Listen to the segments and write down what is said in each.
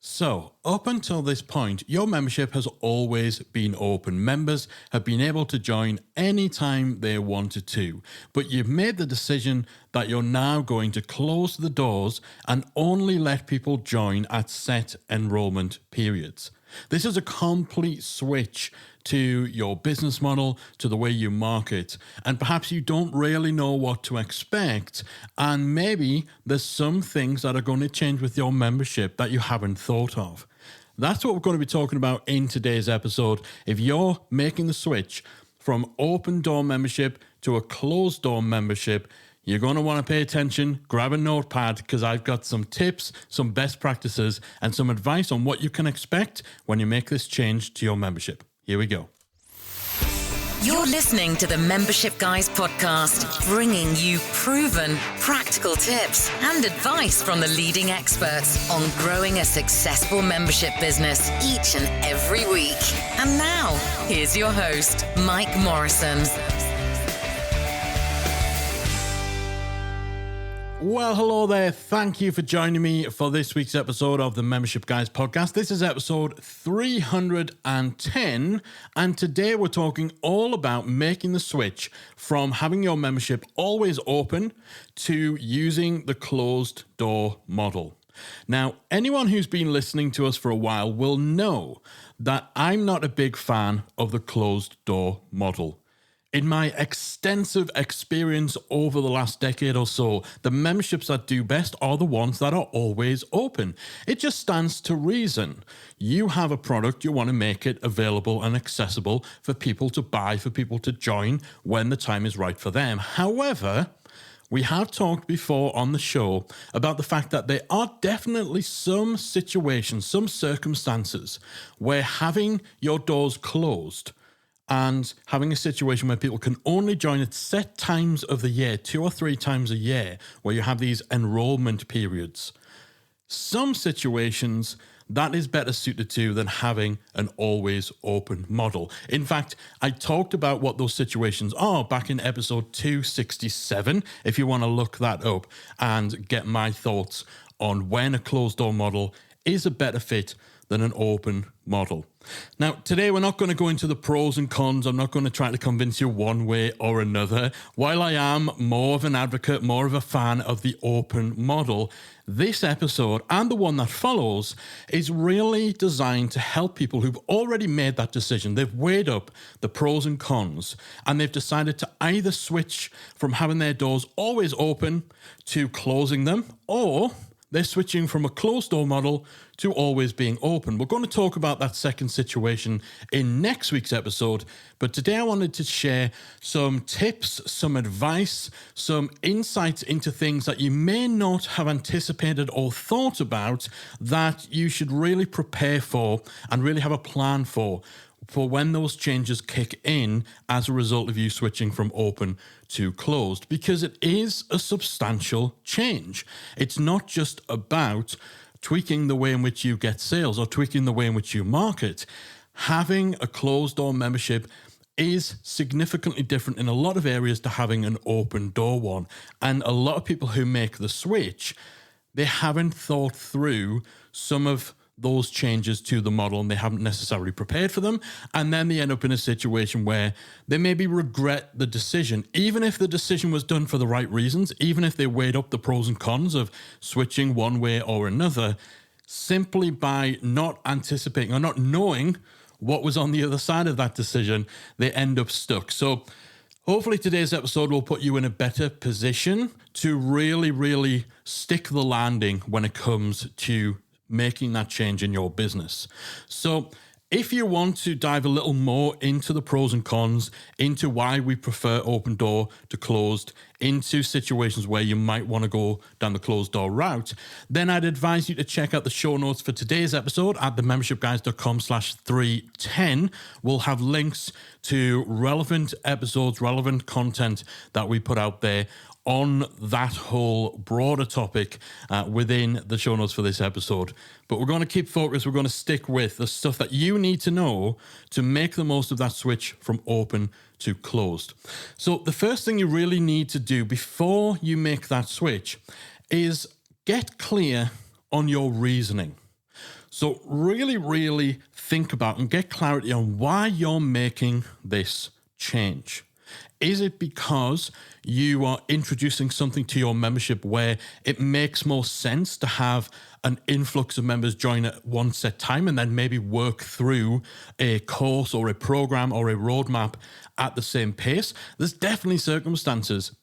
So, up until this point, your membership has always been open. Members have been able to join anytime they wanted to, but you've made the decision that you're now going to close the doors and only let people join at set enrollment periods. This is a complete switch to your business model, to the way you market, and perhaps you don't really know what to expect, and maybe there's some things that are going to change with your membership that you haven't thought of. That's what we're going to be talking about in today's episode. If you're making the switch from open door membership to a closed door membership, you're going to want to pay attention, grab a notepad, because I've got some tips, some best practices, and some advice on what you can expect when you make this change to your membership. Here we go. You're listening to the Membership Guys podcast, bringing you proven, practical tips and advice from the leading experts on growing a successful membership business each and every week. And now, here's your host, Mike Morrison. Well, hello there. Thank you for joining me for this week's episode of the Membership Guys podcast. This is episode 310, and today we're talking all about making the switch from having your membership always open to using the closed door model. Now, anyone who's been listening to us for a while will know that I'm not a big fan of the closed door model. In my extensive experience over the last decade or so, the memberships that do best are the ones that are always open. It just stands to reason. You have a product, you want to make it available and accessible for people to buy, for people to join when the time is right for them. However, we have talked before on the show about the fact that there are definitely some situations, some circumstances where having your doors closed and having a situation where people can only join at set times of the year, 2 or 3 times a year, where you have these enrollment periods. Some situations that is better suited to than having an always open model. In fact, I talked about what those situations are back in episode 267, if you want to look that up and get my thoughts on when a closed door model is a better fit than an open model. Now, today we're not going to go into the pros and cons. I'm not going to try to convince you one way or another. While I am more of an advocate, more of a fan of the open model, this episode and the one that follows is really designed to help people who've already made that decision. They've weighed up the pros and cons, and they've decided to either switch from having their doors always open to closing them, or they're switching from a closed door model to always being open. We're going to talk about that second situation in next week's episode, but today I wanted to share some tips, some advice, some insights into things that you may not have anticipated or thought about that you should really prepare for and really have a plan for when those changes kick in as a result of you switching from open to closed, because it is a substantial change. It's not just about tweaking the way in which you get sales or tweaking the way in which you market. Having a closed door membership is significantly different in a lot of areas to having an open door one. And a lot of people who make the switch, they haven't thought through some of those changes to the model, and they haven't necessarily prepared for them, and then they end up in a situation where they maybe regret the decision, even if the decision was done for the right reasons, even if they weighed up the pros and cons of switching one way or another. Simply by not anticipating or not knowing what was on the other side of that decision, they end up stuck. So hopefully today's episode will put you in a better position to really stick the landing when it comes to making that change in your business. So if you want to dive a little more into the pros and cons, into why we prefer open door to closed, into situations where you might want to go down the closed door route, then I'd advise you to check out the show notes for today's episode at themembershipguys.com/310. We'll have links to relevant episodes, relevant content that we put out there on that whole broader topic within the show notes for this episode. But we're going to keep focused. We're going to stick with the stuff that you need to know to make the most of that switch from open to closed. So the first thing you really need to do before you make that switch is get clear on your reasoning. So really, really think about and get clarity on why you're making this change. Is it because you are introducing something to your membership where it makes more sense to have an influx of members join at one set time and then maybe work through a course or a program or a roadmap at the same pace? There's definitely circumstances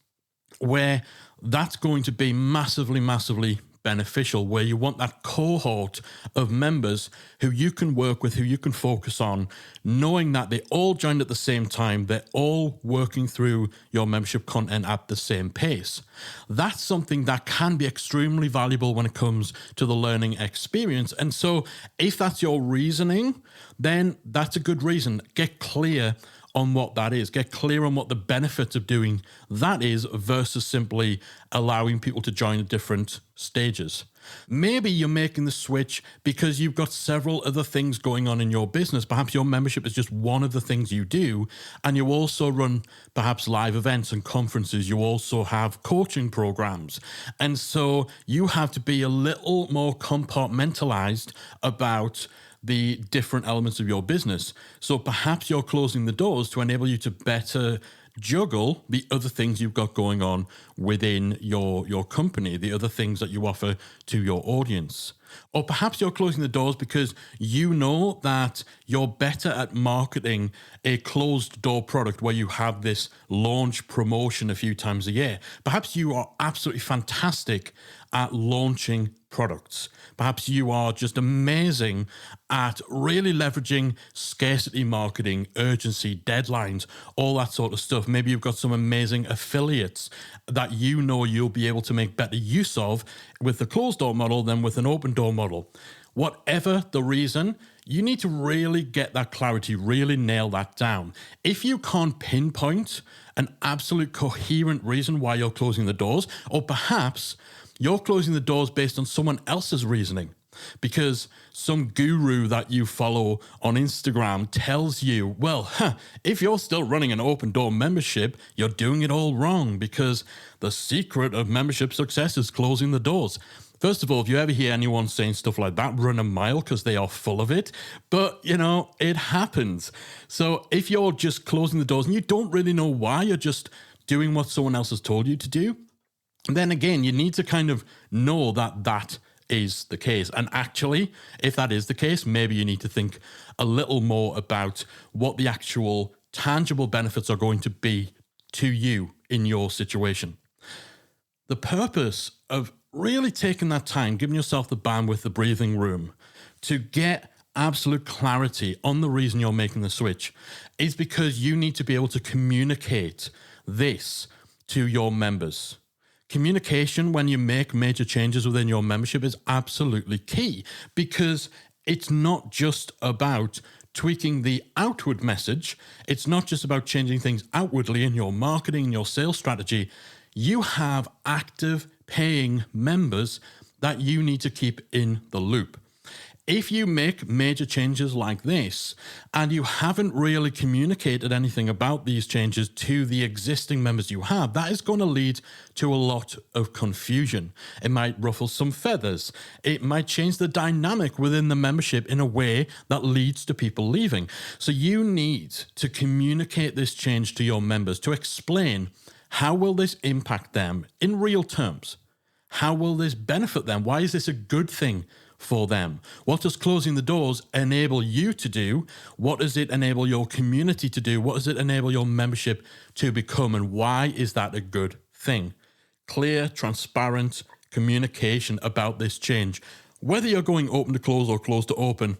where that's going to be massively, massively beneficial, where you want that cohort of members who you can work with, who you can focus on, knowing that they all joined at the same time, they're all working through your membership content at the same pace. That's something that can be extremely valuable when it comes to the learning experience. And so if that's your reasoning, then that's a good reason. Get clear on what that is. Get clear on what the benefits of doing that is versus simply allowing people to join at different stages. Maybe you're making the switch because you've got several other things going on in your business. Perhaps your membership is just one of the things you do, and you also run perhaps live events and conferences. You also have coaching programs. And so you have to be a little more compartmentalized about the different elements of your business. So perhaps you're closing the doors to enable you to better juggle the other things you've got going on within your company, the other things that you offer to your audience. Or perhaps you're closing the doors because you know that you're better at marketing a closed door product where you have this launch promotion a few times a year. Perhaps you are absolutely fantastic at launching products. Perhaps you are just amazing at really leveraging scarcity marketing, urgency, deadlines, all that sort of stuff. Maybe you've got some amazing affiliates that you know you'll be able to make better use of with the closed door model than with an open door model. Whatever the reason, you need to really get that clarity, really nail that down. If you can't pinpoint an absolute coherent reason why you're closing the doors, or perhaps you're closing the doors based on someone else's reasoning, because some guru that you follow on Instagram tells you, well, if you're still running an open door membership, you're doing it all wrong because the secret of membership success is closing the doors. First of all, if you ever hear anyone saying stuff like that, run a mile because they are full of it. But, it happens. So if you're just closing the doors and you don't really know why, you're just doing what someone else has told you to do, then again, you need to kind of know that that is the case. And actually, if that is the case, maybe you need to think a little more about what the actual tangible benefits are going to be to you in your situation. The purpose of really taking that time, giving yourself the bandwidth, the breathing room to get absolute clarity on the reason you're making the switch is because you need to be able to communicate this to your members. Communication when you make major changes within your membership is absolutely key, because it's not just about tweaking the outward message. It's not just about changing things outwardly in your marketing, your sales strategy. You have active paying members that you need to keep in the loop. If you make major changes like this and you haven't really communicated anything about these changes to the existing members you have, that is going to lead to a lot of confusion. It might ruffle some feathers. It might change the dynamic within the membership in a way that leads to people leaving. So you need to communicate this change to your members to explain how will this impact them in real terms. How will this benefit them? Why is this a good thing for them? What does closing the doors enable you to do? What does it enable your community to do? What does it enable your membership to become? And why is that a good thing? Clear, transparent communication about this change, whether you're going open to close or close to open,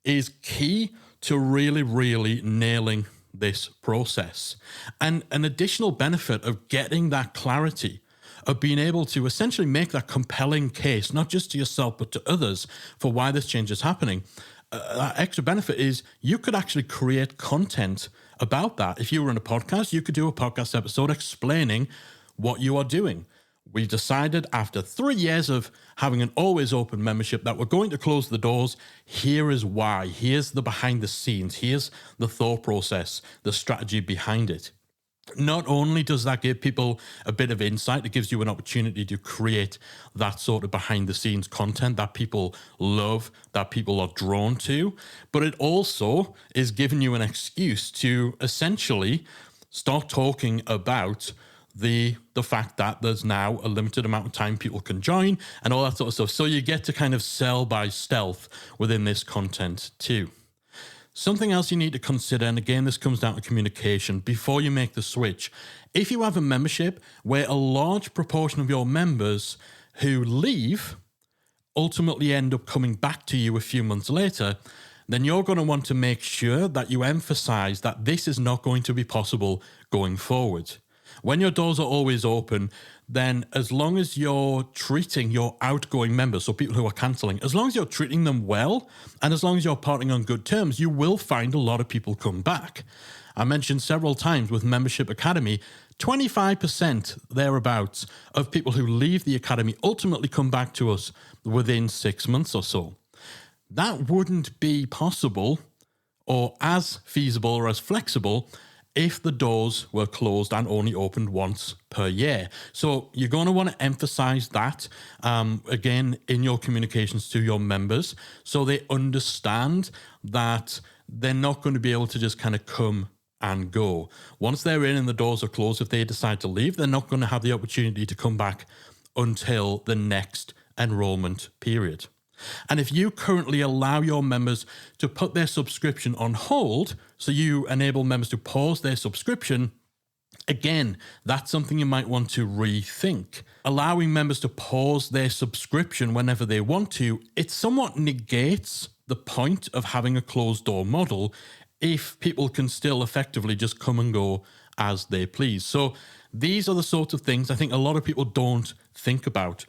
is key to really, really nailing this process. And an additional benefit of getting that clarity, of being able to essentially make that compelling case, not just to yourself, but to others for why this change is happening. That extra benefit is you could actually create content about that. If you were in a podcast, you could do a podcast episode explaining what you are doing. We decided after 3 years of having an always open membership that we're going to close the doors. Here is why. Here's the behind the scenes. Here's the thought process, the strategy behind it. Not only does that give people a bit of insight, it gives you an opportunity to create that sort of behind the scenes content that people love, that people are drawn to, but it also is giving you an excuse to essentially start talking about the fact that there's now a limited amount of time people can join and all that sort of stuff. So you get to kind of sell by stealth within this content too. Something else you need to consider, and again, this comes down to communication before you make the switch. If you have a membership where a large proportion of your members who leave ultimately end up coming back to you a few months later, then you're going to want to make sure that you emphasize that this is not going to be possible going forward. When your doors are always open, then as long as you're treating your outgoing members, so people who are cancelling, as long as you're treating them well, and as long as you're parting on good terms, you will find a lot of people come back. I mentioned several times with Membership Academy, 25% thereabouts of people who leave the Academy ultimately come back to us within 6 months or so. That wouldn't be possible or as feasible or as flexible if the doors were closed and only opened once per year. So you're going to want to emphasize that, again, in your communications to your members, so they understand that they're not going to be able to just kind of come and go. Once they're in and the doors are closed, if they decide to leave, they're not going to have the opportunity to come back until the next enrollment period. And if you currently allow your members to put their subscription on hold, so you enable members to pause their subscription, again, that's something you might want to rethink. Allowing members to pause their subscription whenever they want to, it somewhat negates the point of having a closed door model if people can still effectively just come and go as they please. So these are the sorts of things I think a lot of people don't think about.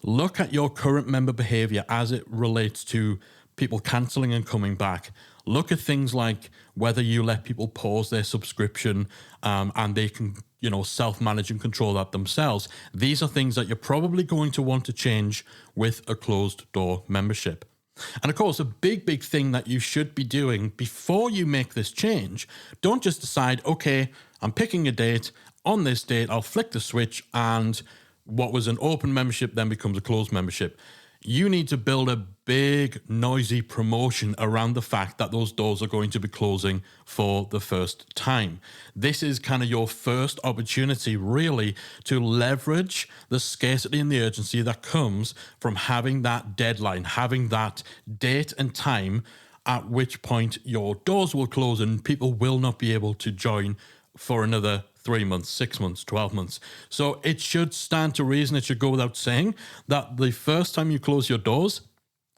Look at your current member behavior as it relates to people cancelling and coming back. Look at things like whether you let people pause their subscription and they can, self-manage and control that themselves. These are things that you're probably going to want to change with a closed door membership. And of course, a big thing that you should be doing before you make this change, don't just decide, okay, I'm picking a date. On this date, I'll flick the switch and what was an open membership then becomes a closed membership. You need to build a big, noisy promotion around the fact that those doors are going to be closing for the first time. This is kind of your first opportunity, really, to leverage the scarcity and the urgency that comes from having that deadline, having that date and time at which point your doors will close and people will not be able to join for another 3 months, 6 months, 12 months. So it should stand to reason, it should go without saying, that the first time you close your doors,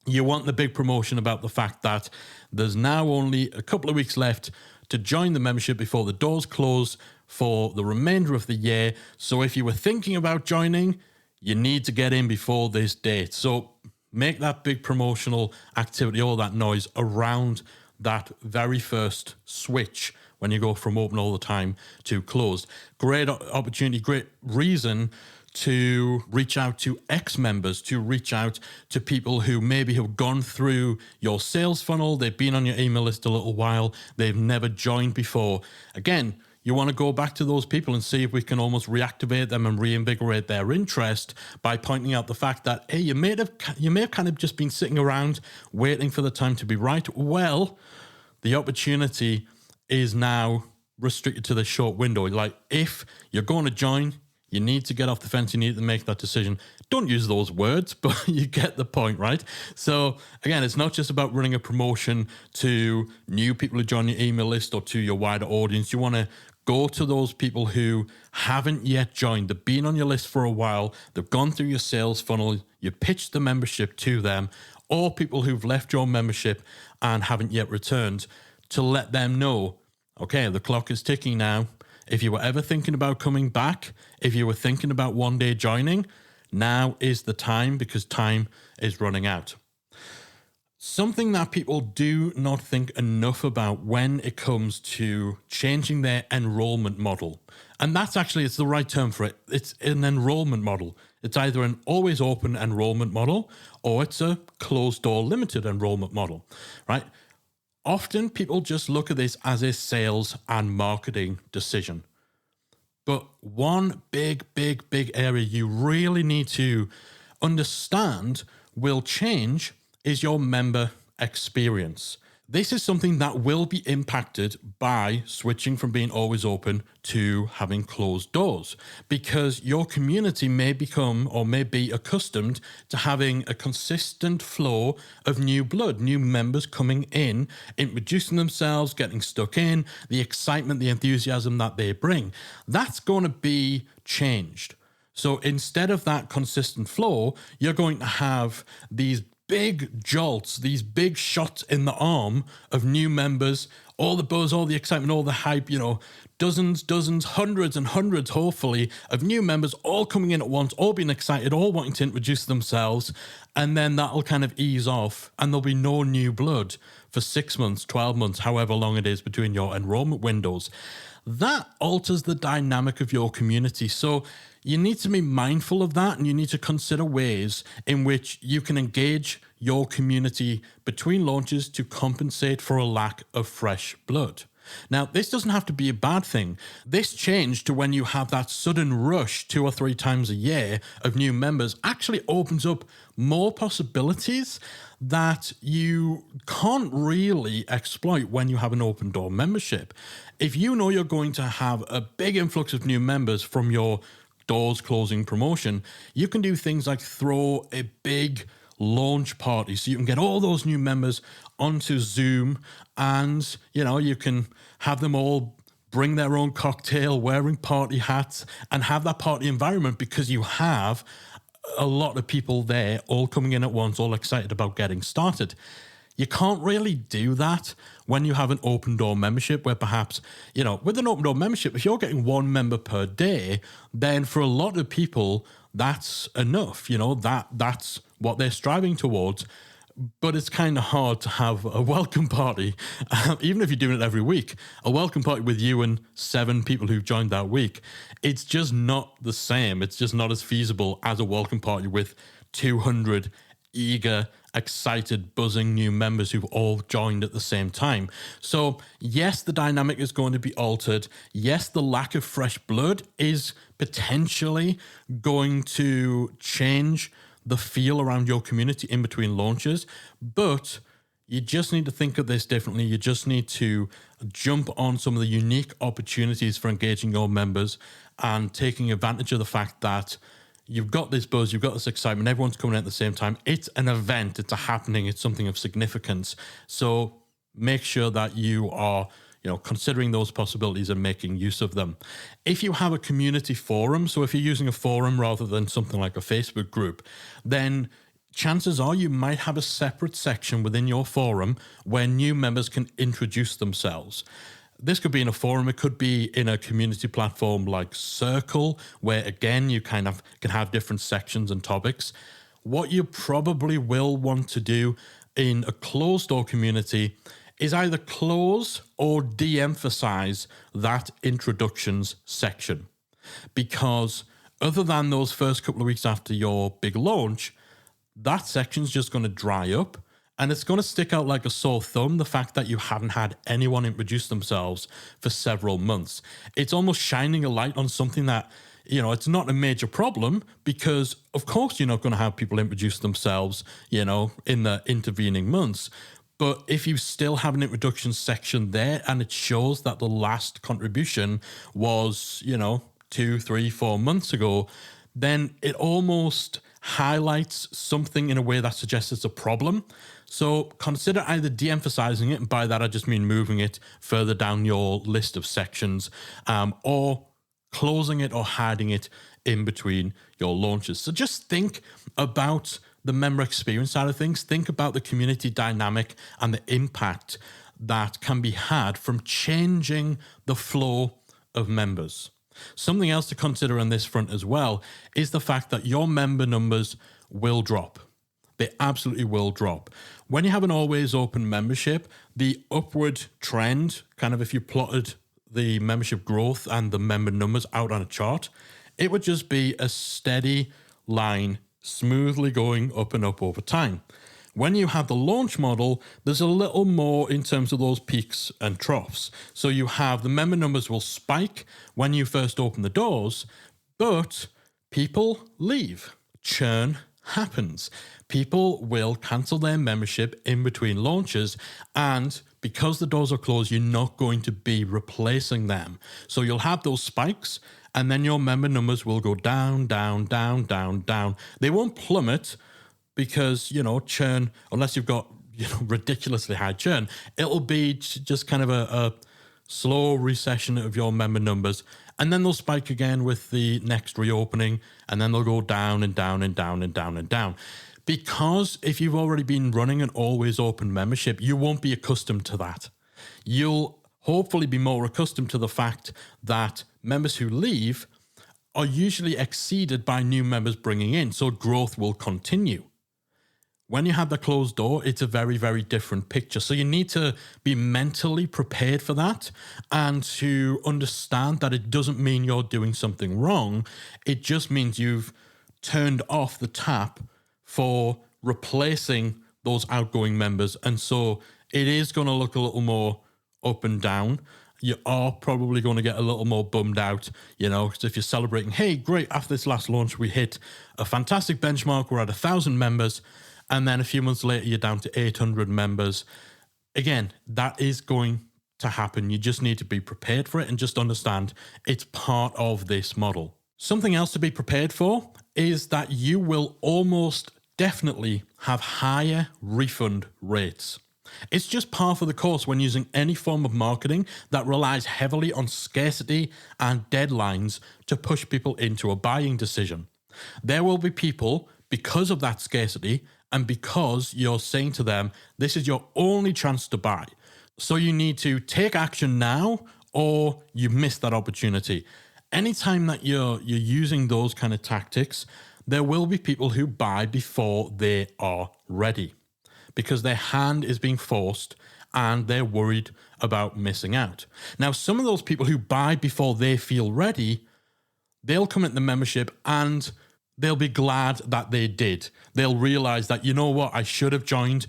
you want the big promotion about the fact that there's now only a couple of weeks left to join the membership before the doors close for the remainder of the year. So if you were thinking about joining, you need to get in before this date. So make that big promotional activity, all that noise around that very first switch when you go from open all the time to closed. Great opportunity, great reason to reach out to ex-members, to reach out to people who maybe have gone through your sales funnel, they've been on your email list a little while, they've never joined before. Again, you want to go back to those people and see if we can almost reactivate them and reinvigorate their interest by pointing out the fact that, hey, you may have kind of just been sitting around waiting for the time to be right. Well, the opportunity is now restricted to this short window. Like, if you're going to join, you need to get off the fence. You need to make that decision. Don't use those words, but you get the point, right? So again, it's not just about running a promotion to new people who join your email list or to your wider audience. You want to go to those people who haven't yet joined. They've been on your list for a while. They've gone through your sales funnel. You pitched the membership to them, or people who've left your membership and haven't yet returned, to let them know, okay, the clock is ticking now. If you were ever thinking about coming back, if you were thinking about one day joining, now is the time, because time is running out. Something that people do not think enough about when it comes to changing their enrollment model, and that's actually, it's the right term for it. It's an enrollment model. It's either an always open enrollment model or it's a closed door limited enrollment model, right? Often people just look at this as a sales and marketing decision. But one big area you really need to understand will change is your member experience. This is something that will be impacted by switching from being always open to having closed doors, because your community may become or may be accustomed to having a consistent flow of new blood, new members coming in, introducing themselves, getting stuck in, the excitement, the enthusiasm that they bring. That's going to be changed. So instead of that consistent flow, you're going to have these big jolts, these big shots in the arm of new members, all the buzz, all the excitement, all the hype, dozens, hundreds and hundreds, hopefully, of new members all coming in at once, all being excited, all wanting to introduce themselves. And then that'll kind of ease off and there'll be no new blood for 6 months, 12 months, however long it is between your enrollment windows. That alters the dynamic of your community. So you need to be mindful of that, and you need to consider ways in which you can engage your community between launches to compensate for a lack of fresh blood. Now, this doesn't have to be a bad thing. This change to when you have that sudden rush 2 or 3 times a year of new members actually opens up more possibilities that you can't really exploit when you have an open door membership. If you know you're going to have a big influx of new members from your doors closing promotion, you can do things like throw a big launch party so you can get all those new members onto Zoom, and you can have them all bring their own cocktail, wearing party hats, and have that party environment because you have a lot of people there all coming in at once, all excited about getting started. You can't really do that when you have an open door membership, where perhaps, with an open door membership, if you're getting 1 member per day, then for a lot of people, that's enough. That's what they're striving towards. But it's kind of hard to have a welcome party, even if you're doing it every week, a welcome party with you and 7 people who've joined that week. It's just not the same. It's just not as feasible as a welcome party with 200 eager, excited, buzzing new members who've all joined at the same time. So yes, the dynamic is going to be altered. Yes, the lack of fresh blood is potentially going to change the feel around your community in between launches, but you just need to think of this differently. You just need to jump on some of the unique opportunities for engaging your members and taking advantage of the fact that you've got this buzz, you've got this excitement, everyone's coming in at the same time. It's an event, it's a happening, it's something of significance. So make sure that you are considering those possibilities and making use of them. If you have a community forum, so if you're using a forum rather than something like a Facebook group, then chances are you might have a separate section within your forum where new members can introduce themselves. This could be in a forum, it could be in a community platform like Circle, where again, you kind of can have different sections and topics. What you probably will want to do in a closed door community is either close or de-emphasize that introductions section. Because other than those first couple of weeks after your big launch, that section's just going to dry up. And it's going to stick out like a sore thumb, the fact that you haven't had anyone introduce themselves for several months. It's almost shining a light on something that, it's not a major problem, because of course you're not going to have people introduce themselves, in the intervening months. But if you still have an introduction section there and it shows that the last contribution was, 2, 3, 4 months ago, then it almost highlights something in a way that suggests it's a problem. So consider either de-emphasizing it, and by that I just mean moving it further down your list of sections, or closing it or hiding it in between your launches. So just think about the member experience side of things. Think about the community dynamic and the impact that can be had from changing the flow of members. Something else to consider on this front as well is the fact that your member numbers will drop. They absolutely will drop. When you have an always open membership, the upward trend, kind of if you plotted the membership growth and the member numbers out on a chart, it would just be a steady line, smoothly going up and up over time. When you have the launch model, there's a little more in terms of those peaks and troughs. So you have the member numbers will spike when you first open the doors, but people leave. Churn happens. People will cancel their membership in between launches, and because the doors are closed, you're not going to be replacing them. So you'll have those spikes, and then your member numbers will go down, down, down, down, down. They won't plummet because, churn, unless you've got, ridiculously high churn, it'll be just kind of a slow recession of your member numbers. And then they'll spike again with the next reopening, and then they'll go down and down and down and down and down. Because if you've already been running an always open membership, you won't be accustomed to that. You'll hopefully be more accustomed to the fact that members who leave are usually exceeded by new members bringing in, so growth will continue. When you have the closed door, it's a very, very different picture. So you need to be mentally prepared for that and to understand that it doesn't mean you're doing something wrong. It just means you've turned off the tap for replacing those outgoing members. And so it is going to look a little more up and down. You are probably going to get a little more bummed out, because if you're celebrating, hey, great, after this last launch, we hit a fantastic benchmark. We're at 1,000 members. And then a few months later, you're down to 800 members. Again, that is going to happen. You just need to be prepared for it and just understand it's part of this model. Something else to be prepared for is that you will almost definitely have higher refund rates. It's just par for the course when using any form of marketing that relies heavily on scarcity and deadlines to push people into a buying decision. There will be people, because of that scarcity and because you're saying to them, this is your only chance to buy. So you need to take action now or you miss that opportunity. Anytime that you're using those kind of tactics, there will be people who buy before they are ready because their hand is being forced and they're worried about missing out. Now, some of those people who buy before they feel ready, they'll come into the membership and they'll be glad that they did. They'll realize that, you know what, I should have joined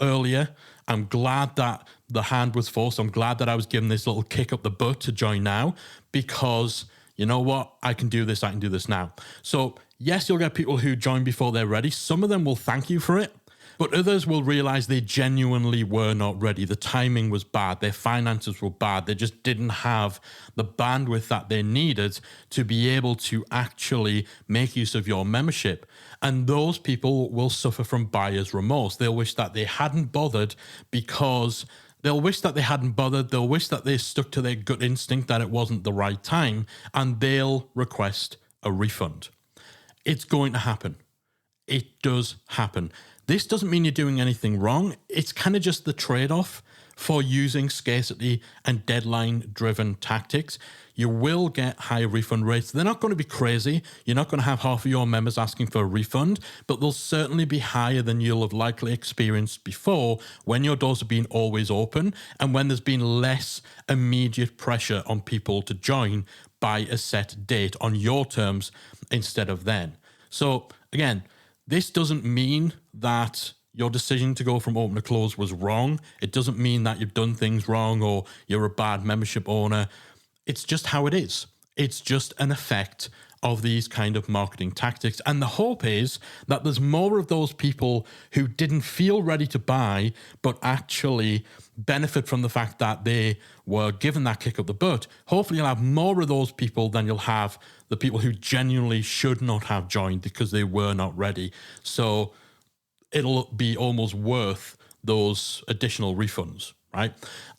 earlier. I'm glad that the hand was forced. I'm glad that I was given this little kick up the butt to join now because, you know what, I can do this now. So yes, you'll get people who join before they're ready. Some of them will thank you for it, but others will realize they genuinely were not ready. The timing was bad. Their finances were bad. They just didn't have the bandwidth that they needed to be able to actually make use of your membership. And those people will suffer from buyer's remorse. They'll wish that they hadn't bothered because they'll wish that they hadn't bothered. They'll wish that they stuck to their gut instinct that it wasn't the right time, and they'll request a refund. It's going to happen. It does happen. This doesn't mean you're doing anything wrong. It's kind of just the trade-off for using scarcity and deadline-driven tactics. You will get higher refund rates. They're not going to be crazy. You're not going to have half of your members asking for a refund, but they'll certainly be higher than you'll have likely experienced before when your doors have been always open and when there's been less immediate pressure on people to join by a set date on your terms instead of then. So again, this doesn't mean that your decision to go from open to close was wrong. It doesn't mean that you've done things wrong or you're a bad membership owner. It's just how it is. It's just an effect of these kind of marketing tactics. And the hope is that there's more of those people who didn't feel ready to buy, but actually benefit from the fact that they were given that kick up the butt. Hopefully you'll have more of those people than you'll have the people who genuinely should not have joined because they were not ready. So it'll be almost worth those additional refunds, right?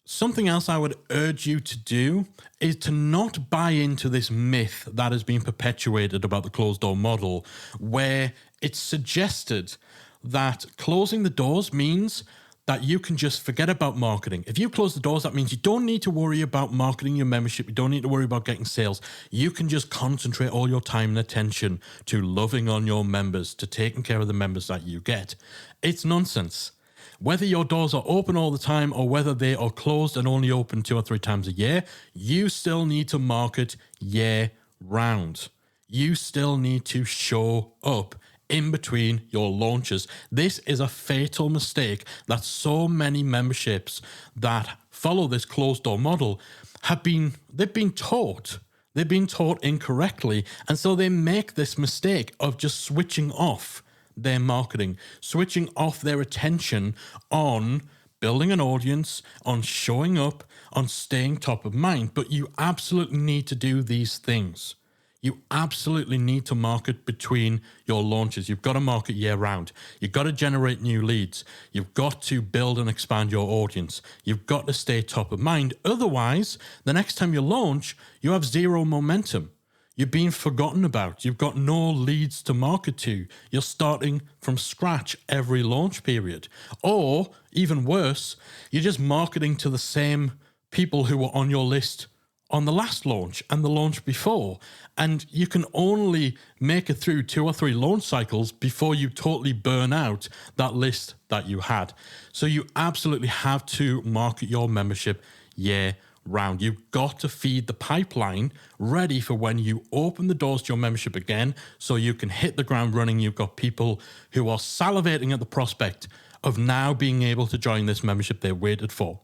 Something else I would urge you to do is to not buy into this myth that has been perpetuated about the closed door model, where it's suggested that closing the doors means that you can just forget about marketing. If you close the doors, that means you don't need to worry about marketing your membership. You don't need to worry about getting sales. You can just concentrate all your time and attention to loving on your members, to taking care of the members that you get. It's nonsense. Whether your doors are open all the time or whether they are closed and only open 2 or 3 times a year, you still need to market year round. You still need to show up in between your launches. This is a fatal mistake that so many memberships that follow this closed door model they've been taught. They've been taught incorrectly. And so they make this mistake of just switching off their marketing, switching off their attention on building an audience, on showing up, on staying top of mind. But you absolutely need to do these things. You absolutely need to market between your launches. You've got to market year round. You've got to generate new leads. You've got to build and expand your audience. You've got to stay top of mind. Otherwise, the next time you launch, you have zero momentum. You're being forgotten about. You've got no leads to market to. You're starting from scratch every launch period. Or, even worse, you're just marketing to the same people who were on your list on the last launch and the launch before. And you can only make it through 2 or 3 launch cycles before you totally burn out that list that you had. So you absolutely have to market your membership year round. You've got to feed the pipeline ready for when you open the doors to your membership again, so you can hit the ground running. You've got people who are salivating at the prospect of now being able to join this membership they waited for.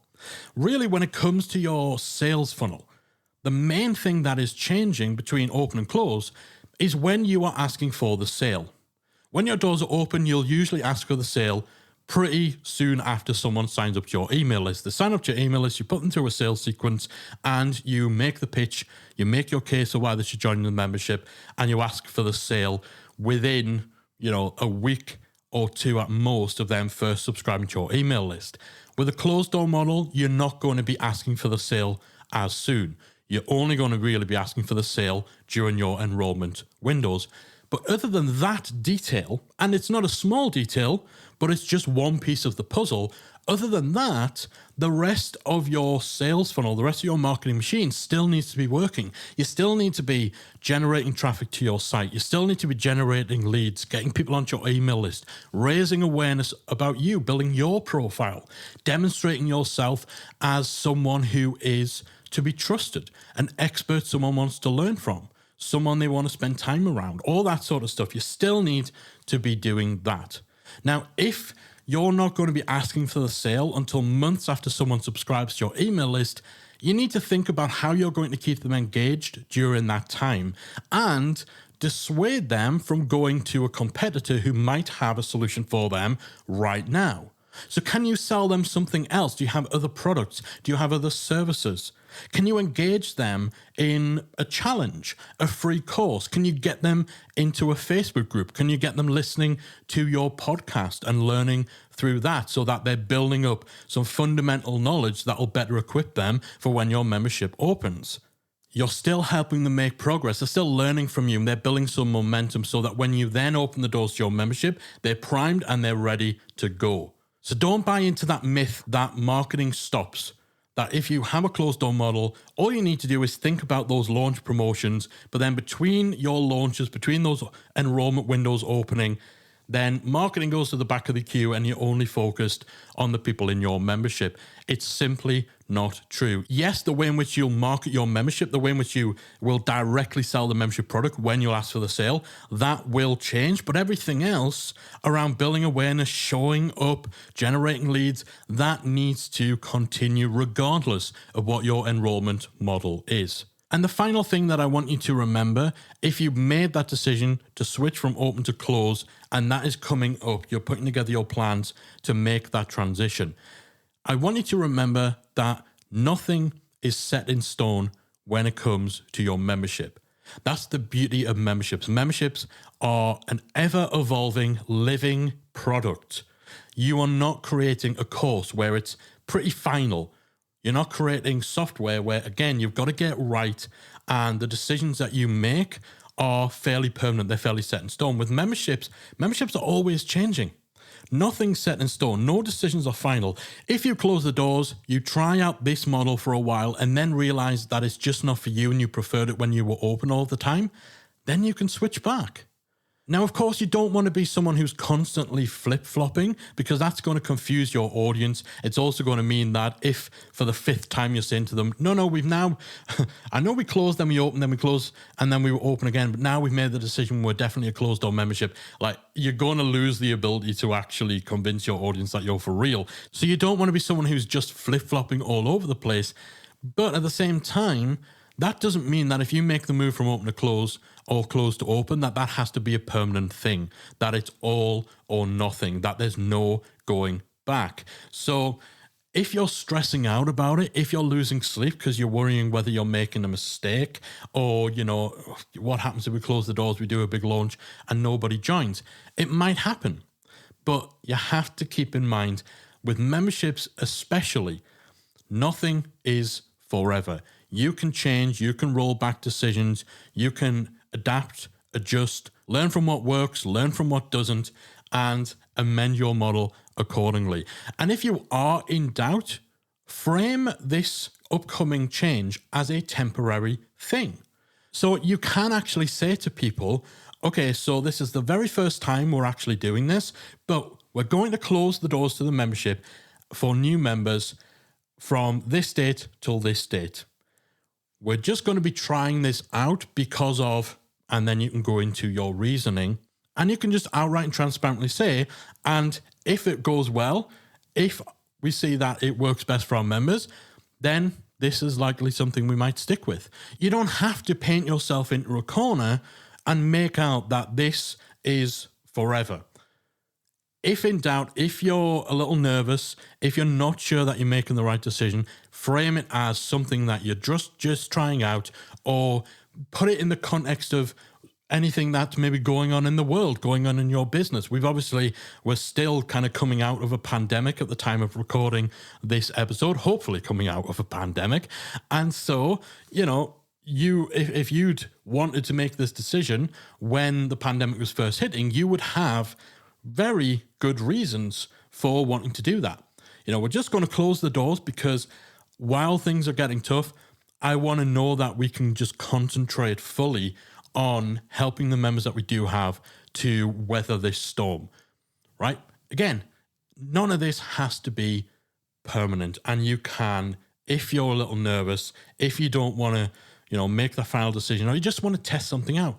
Really, when it comes to your sales funnel, the main thing that is changing between open and close is when you are asking for the sale. When your doors are open, you'll usually ask for the sale pretty soon after someone signs up to your email list. They sign up to your email list, you put them through a sales sequence, and you make the pitch, you make your case of why they should join the membership, and you ask for the sale within, a week or 2 at most of them first subscribing to your email list. With a closed door model, you're not going to be asking for the sale as soon. You're only going to really be asking for the sale during your enrollment windows. But other than that detail, and it's not a small detail, but it's just one piece of the puzzle, other than that, the rest of your sales funnel, the rest of your marketing machine still needs to be working. You still need to be generating traffic to your site. You still need to be generating leads, getting people onto your email list, raising awareness about you, building your profile, demonstrating yourself as someone who is to be trusted, an expert someone wants to learn from, someone they want to spend time around, all that sort of stuff. You still need to be doing that. Now, if you're not going to be asking for the sale until months after someone subscribes to your email list, you need to think about how you're going to keep them engaged during that time and dissuade them from going to a competitor who might have a solution for them right now. So can you sell them something else? Do you have other products? Do you have other services? Can you engage them in a challenge, a free course? Can you get them into a Facebook group? Can you get them listening to your podcast and learning through that so that they're building up some fundamental knowledge that will better equip them for when your membership opens? You're still helping them make progress. They're still learning from you and they're building some momentum so that when you then open the doors to your membership, they're primed and they're ready to go. So don't buy into that myth that marketing stops. That if you have a closed door model, all you need to do is think about those launch promotions, but then between your launches, between those enrollment windows opening, then marketing goes to the back of the queue and you're only focused on the people in your membership. It's simply not true. Yes, the way in which you'll market your membership, the way in which you will directly sell the membership product when you'll ask for the sale, that will change. But everything else around building awareness, showing up, generating leads, that needs to continue regardless of what your enrollment model is. And the final thing that I want you to remember, if you've made that decision to switch from open to close, and that is coming up, you're putting together your plans to make that transition, I want you to remember that nothing is set in stone when it comes to your membership. That's the beauty of memberships. Memberships are an ever-evolving, living product. You are not creating a course where it's pretty final. You're not creating software where, again, you've got to get right and the decisions that you make are fairly permanent. They're fairly set in stone. With memberships are always changing. Nothing's set in stone. No decisions are final. If you close the doors, you try out this model for a while and then realize that it's just not for you and you preferred it when you were open all the time, then you can switch back. Now, of course, you don't want to be someone who's constantly flip-flopping, because that's going to confuse your audience. It's also going to mean that if for the fifth time you're saying to them, no, we've now, I know we closed, then we open, then we close, and then we open again, but now we've made the decision we're definitely a closed door membership. Like, you're going to lose the ability to actually convince your audience that you're for real. So you don't want to be someone who's just flip-flopping all over the place. But at the same time, that doesn't mean that if you make the move from open to close or close to open, that has to be a permanent thing, that it's all or nothing, that there's no going back. So if you're stressing out about it, if you're losing sleep because you're worrying whether you're making a mistake, or, what happens if we close the doors, we do a big launch and nobody joins, it might happen. But you have to keep in mind, with memberships especially, nothing is forever. You can change, you can roll back decisions, you can adapt, adjust, learn from what works, learn from what doesn't, and amend your model accordingly. And if you are in doubt, frame this upcoming change as a temporary thing. So you can actually say to people, okay, so this is the very first time we're actually doing this, but we're going to close the doors to the membership for new members from this date till this date. We're just going to be trying this out because of, and then you can go into your reasoning, and you can just outright and transparently say, and if it goes well, if we see that it works best for our members, then this is likely something we might stick with. You don't have to paint yourself into a corner and make out that this is forever. If in doubt, if you're a little nervous, if you're not sure that you're making the right decision, frame it as something that you're just trying out, or put it in the context of anything that's maybe going on in the world, going on in your business. We're still kind of coming out of a pandemic at the time of recording this episode, hopefully coming out of a pandemic. And so, if you'd wanted to make this decision when the pandemic was first hitting, you would have very good reasons for wanting to do that. We're just going to close the doors because while things are getting tough, I want to know that we can just concentrate fully on helping the members that we do have to weather this storm, right? Again, none of this has to be permanent, and you can, if you're a little nervous, if you don't want to, make the final decision, or you just want to test something out,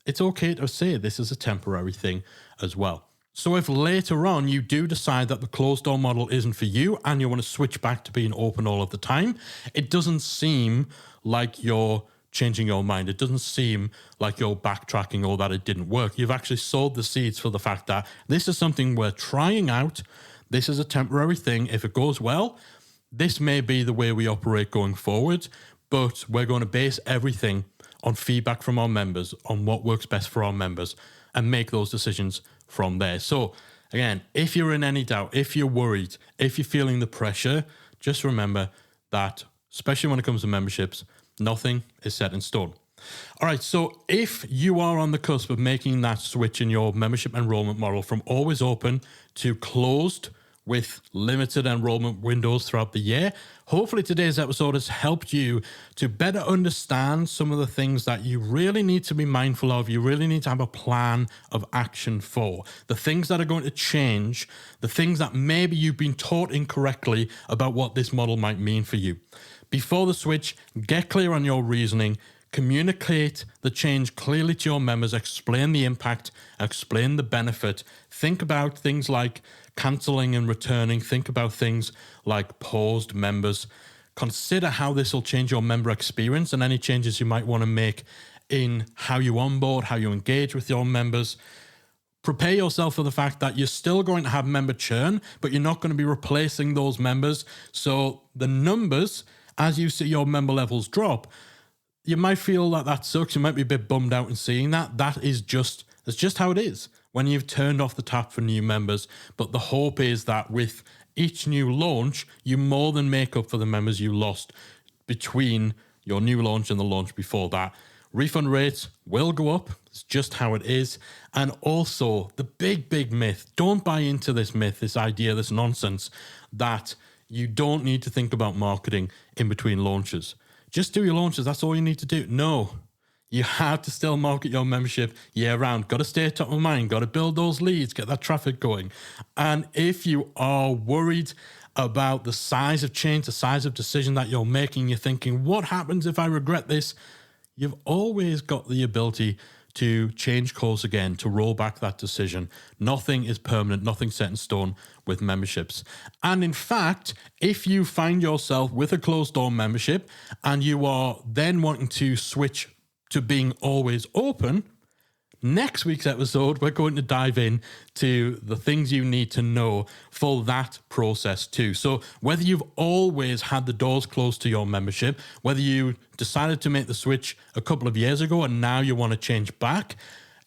it's okay to say this is a temporary thing as well. So if later on you do decide that the closed door model isn't for you and you want to switch back to being open all of the time, it doesn't seem like you're changing your mind. It doesn't seem like you're backtracking or that it didn't work. You've actually sowed the seeds for the fact that this is something we're trying out. This is a temporary thing. If it goes well, this may be the way we operate going forward, but we're going to base everything on feedback from our members, on what works best for our members, and make those decisions from there. So again, if you're in any doubt, if you're worried, if you're feeling the pressure, just remember that, especially when it comes to memberships, nothing is set in stone. All right, so if you are on the cusp of making that switch in your membership enrollment model from always open to closed with limited enrollment windows throughout the year, hopefully today's episode has helped you to better understand some of the things that you really need to be mindful of. You really need to have a plan of action for the things that are going to change, the things that maybe you've been taught incorrectly about what this model might mean for you. Before the switch, get clear on your reasoning, communicate the change clearly to your members, explain the impact, explain the benefit. Think about things like cancelling and returning. Think about things like paused members. Consider how this will change your member experience and any changes you might want to make in how you onboard, how you engage with your members. Prepare yourself for the fact that you're still going to have member churn, but you're not going to be replacing those members. So the numbers, as you see your member levels drop, you might feel that that sucks. You might be a bit bummed out in seeing that. That's just how it is when you've turned off the tap for new members. But the hope is that with each new launch, you more than make up for the members you lost between your new launch and the launch before that. Refund rates will go up. It's just how it is. And also the big myth, don't buy into this myth, this idea, this nonsense that you don't need to think about marketing in between launches. Just do your launches. That's all you need to do. No, You have to still market your membership year round. Got to stay top of mind, got to build those leads, get that traffic going. And if you are worried about the size of change, the size of decision that you're making, you're thinking, what happens if I regret this? You've always got the ability to change course again, to roll back that decision. Nothing is permanent, nothing set in stone with memberships. And in fact, if you find yourself with a closed door membership and you are then wanting to switch to being always open, next week's episode, we're going to dive in to the things you need to know for that process too. So whether you've always had the doors closed to your membership, whether you decided to make the switch a couple of years ago and now you want to change back,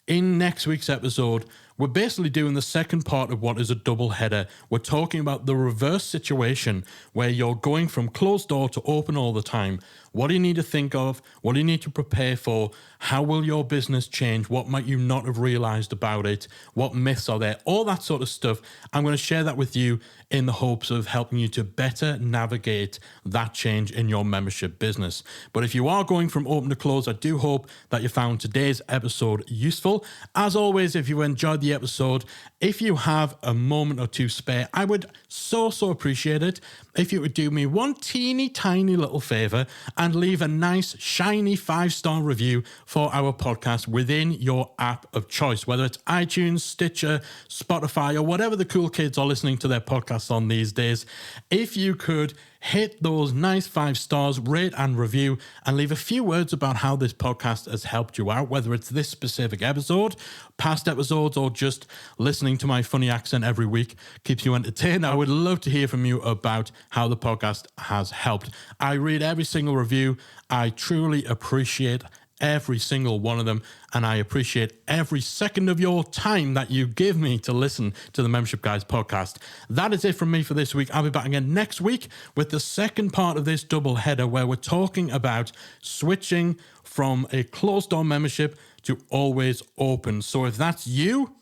in next week's episode, we're basically doing the second part of what is a double header. We're talking about the reverse situation where you're going from closed door to open all the time. What do you need to think of? What do you need to prepare for? How will your business change? What might you not have realized about it? What myths are there? All that sort of stuff. I'm going to share that with you in the hopes of helping you to better navigate that change in your membership business. But if you are going from open to close, I do hope that you found today's episode useful. As always, if you enjoyed the episode, if you have a moment or two spare, I would so appreciate it if you would do me one teeny tiny little favor and leave a nice shiny 5-star review for our podcast within your app of choice, whether it's iTunes, Stitcher, Spotify, or whatever the cool kids are listening to their podcasts on these days. If you could hit those nice 5 stars, rate and review, and leave a few words about how this podcast has helped you out, whether it's this specific episode, past episodes, or just listening to my funny accent every week keeps you entertained. I would love to hear from you about how the podcast has helped. I read every single review. I truly appreciate every single one of them, and I appreciate every second of your time that you give me to listen to the Membership Guys podcast. That is it from me for this week. I'll be back again next week with the second part of this double header where we're talking about switching from a closed door membership to always open. So if that's you,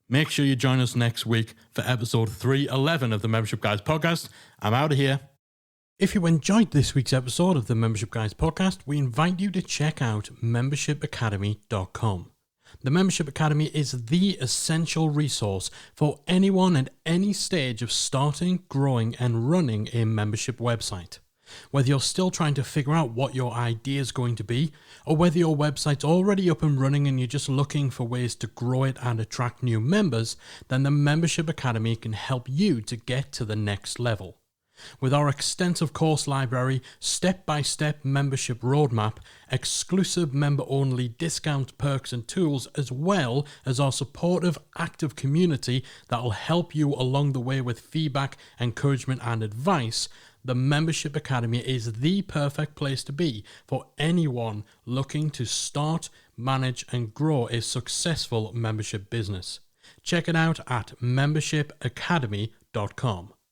make sure you join us next week for episode 311 of the Membership Guys podcast. I'm out of here. If you enjoyed this week's episode of the Membership Guys podcast, we invite you to check out membershipacademy.com. The Membership Academy is the essential resource for anyone at any stage of starting, growing, and running a membership website. Whether you're still trying to figure out what your idea is going to be, or whether your website's already up and running and you're just looking for ways to grow it and attract new members, then the Membership Academy can help you to get to the next level. With our extensive course library, step-by-step membership roadmap, exclusive member-only discount perks and tools, as well as our supportive, active community that will help you along the way with feedback, encouragement and advice, the Membership Academy is the perfect place to be for anyone looking to start, manage and grow a successful membership business. Check it out at membershipacademy.com.